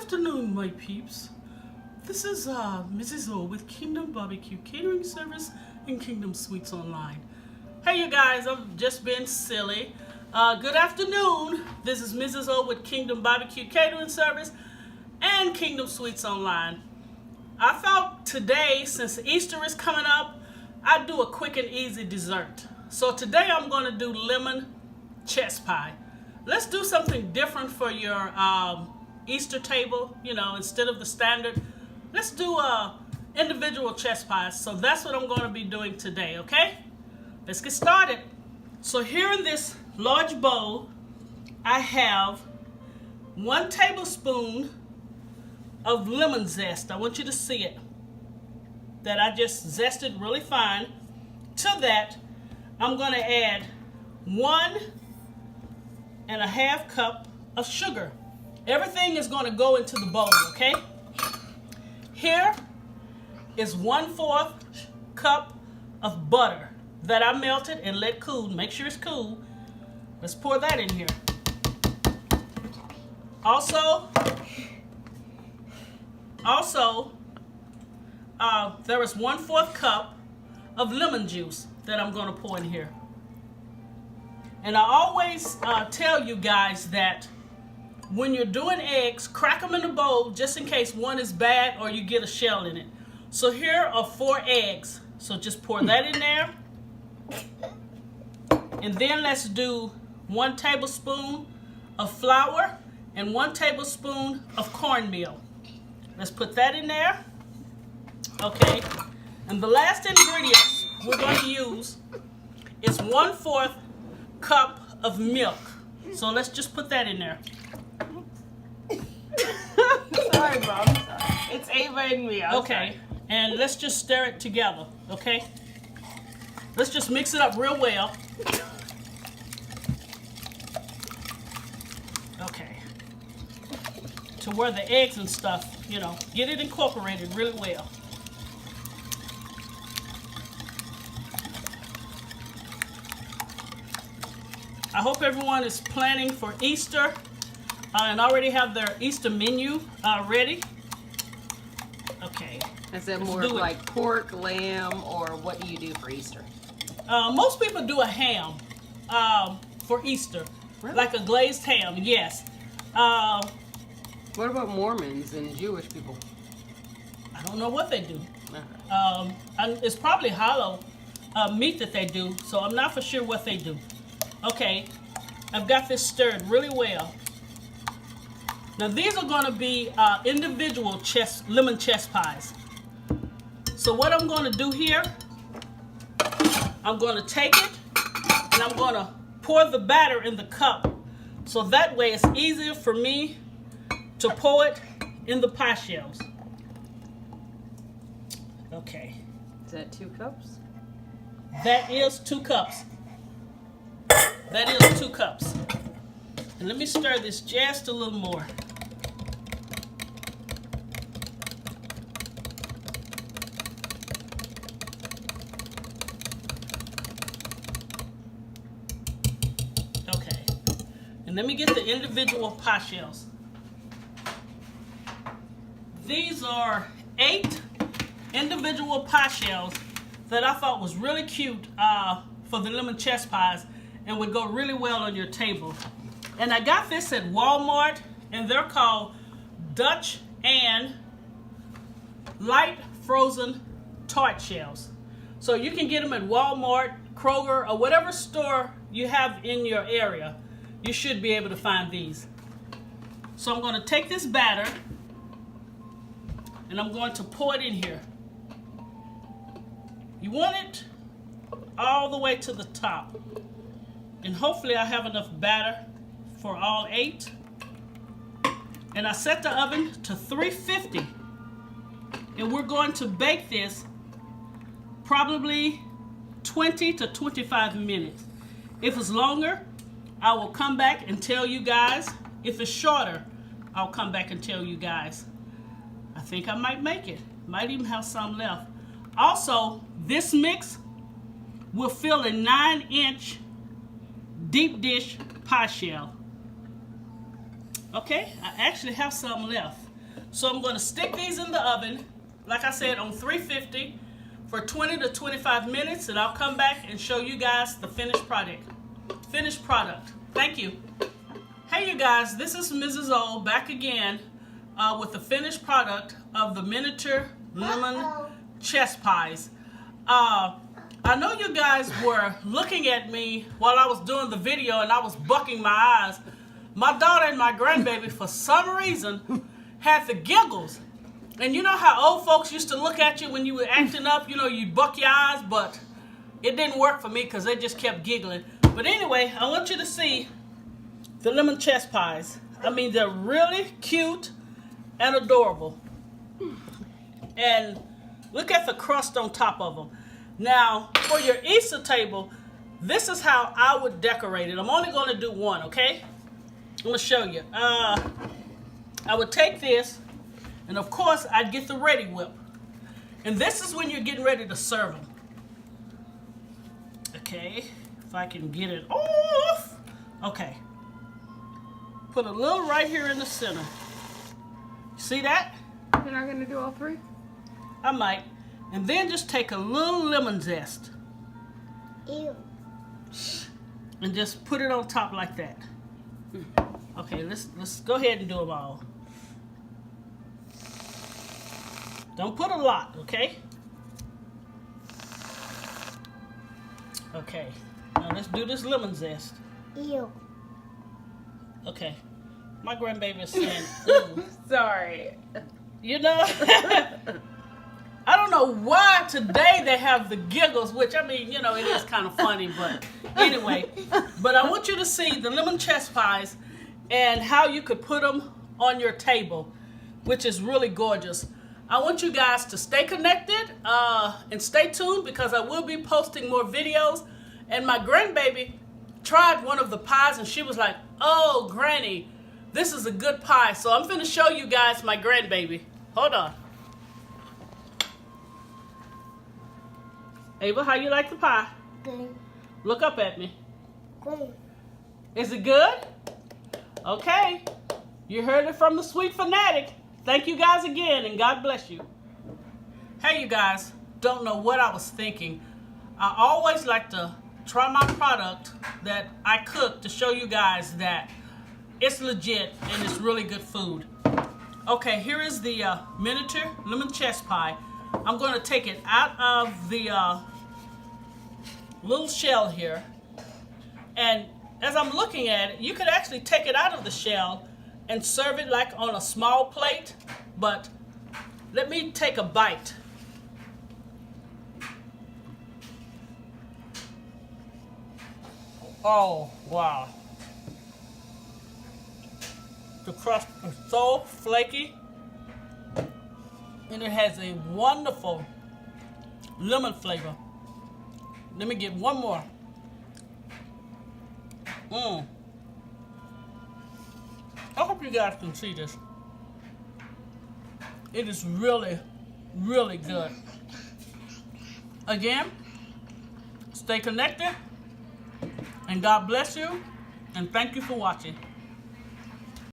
afternoon, my peeps. This is Mrs. O with Kingdom Barbecue Catering Service and Kingdom Sweets Online. Hey you guys, I've just been silly. Good afternoon. This is Mrs. O with Kingdom Barbecue Catering Service and Kingdom Sweets Online. I thought today, since Easter is coming up, I'd do a quick and easy dessert. So today I'm going to do lemon chess pie. Let's do something different for your Easter table, you know, instead of the standard. Let's do individual chess pies. So that's what I'm going to be doing today, okay? Let's get started. So here in this large bowl, I have 1 tablespoon of lemon zest. I want you to see it. That I just zested really fine. To that, I'm going to add 1.5 cups of sugar. Everything is going to go into the bowl, okay? Here is 1/4 cup of butter that I melted and let cool. Make sure it's cool. Let's pour that in here. Also, there is 1/4 cup of lemon juice that I'm going to pour in here. And I always tell you guys that when you're doing eggs, crack them in the bowl just in case one is bad or you get a shell in it. So here are 4 eggs. So just pour that in there. And then let's do 1 tablespoon of flour and 1 tablespoon of cornmeal. Let's put that in there. Okay. And the last ingredients we're going to use is 1/4 cup of milk. So let's just put that in there. Sorry, Mom. Sorry. It's Ava and me. Okay, and let's just stir it together, okay? Let's just mix it up real well. Okay. To where the eggs and stuff, you know, get it incorporated really well. I hope everyone is planning for Easter and already have their Easter menu ready. Okay. Is it more like pork, lamb, or what do you do for Easter? Most people do a ham for Easter. Really? Like a glazed ham, yes. What about Mormons and Jewish people? I don't know what they do. Okay. It's probably hollow meat that they do, so I'm not for sure what they do. Okay, I've got this stirred really well. Now these are going to be individual lemon chess pies. So what I'm going to do here, I'm going to take it and I'm going to pour the batter in the cup. So that way it's easier for me to pour it in the pie shells. Okay. Is that 2 cups? That is 2 cups. That is 2 cups. And let me stir this just a little more. Okay. And let me get the individual pie shells. These are 8 individual pie shells that I thought was really cute for the lemon chess pies and would go really well on your table. And I got this at Walmart, and they're called Dutch and light frozen tart shells. So you can get them at Walmart, Kroger, or whatever store you have in your area. You should be able to find these. So I'm going to take this batter and I'm going to pour it in here. You want it all the way to the top. And hopefully I have enough batter for all 8. And I set the oven to 350. And we're going to bake this probably 20 to 25 minutes. If it's longer, I will come back and tell you guys. If it's shorter, I'll come back and tell you guys. I think I might make it. Might even have some left. Also, this mix will fill a 9-inch deep dish pie shell. Okay, I actually have some left. So I'm going to stick these in the oven, like I said, on 350 for 20 to 25 minutes, and I'll come back and show you guys the finished product. Thank you. Hey you guys, this is Mrs. O back again with the finished product of the miniature lemon chess pies. I know you guys were looking at me while I was doing the video and I was bucking my eyes. My daughter and my grandbaby, for some reason, had the giggles. And you know how old folks used to look at you when you were acting up, you know, you'd buck your eyes, but it didn't work for me because they just kept giggling. But anyway, I want you to see the lemon chess pies. I mean, they're really cute and adorable. And look at the crust on top of them. Now, for your Easter table, this is how I would decorate it. I'm only going to do one, okay? I'm going to show you. I would take this, and of course, I'd get the Ready Whip. And this is when you're getting ready to serve them. Okay, if I can get it off. Okay. Put a little right here in the center. See that? You're not going to do all three? I might. And then just take a little lemon zest. Ew. And just put it on top like that. Okay, let's go ahead and do them all. Don't put a lot, okay? Okay. Now let's do this lemon zest. Ew. Okay. My grandbaby is saying, ooh. Sorry. You know, I don't know why today they have the giggles, which, I mean, you know, it is kind of funny, but anyway. But I want you to see the lemon chess pies and how you could put them on your table, which is really gorgeous. I want you guys to stay connected and stay tuned because I will be posting more videos. And my grandbaby tried one of the pies and she was like, oh, Granny, this is a good pie. So I'm going to show you guys my grandbaby. Hold on. Ava, how you like the pie? Good. Look up at me. Good. Is it good? Okay. You heard it from the sweet fanatic. Thank you guys again, and God bless you. Hey, you guys. Don't know what I was thinking. I always like to try my product that I cook to show you guys that it's legit and it's really good food. Okay, here is the miniature lemon chess pie. I'm going to take it out of the little shell here. And as I'm looking at it, you could actually take it out of the shell and serve it like on a small plate. But let me take a bite. Oh, wow. The crust is so flaky. And it has a wonderful lemon flavor. Let me get one more. I hope you guys can see this. It is really, really good. Again, stay connected. And God bless you. And thank you for watching.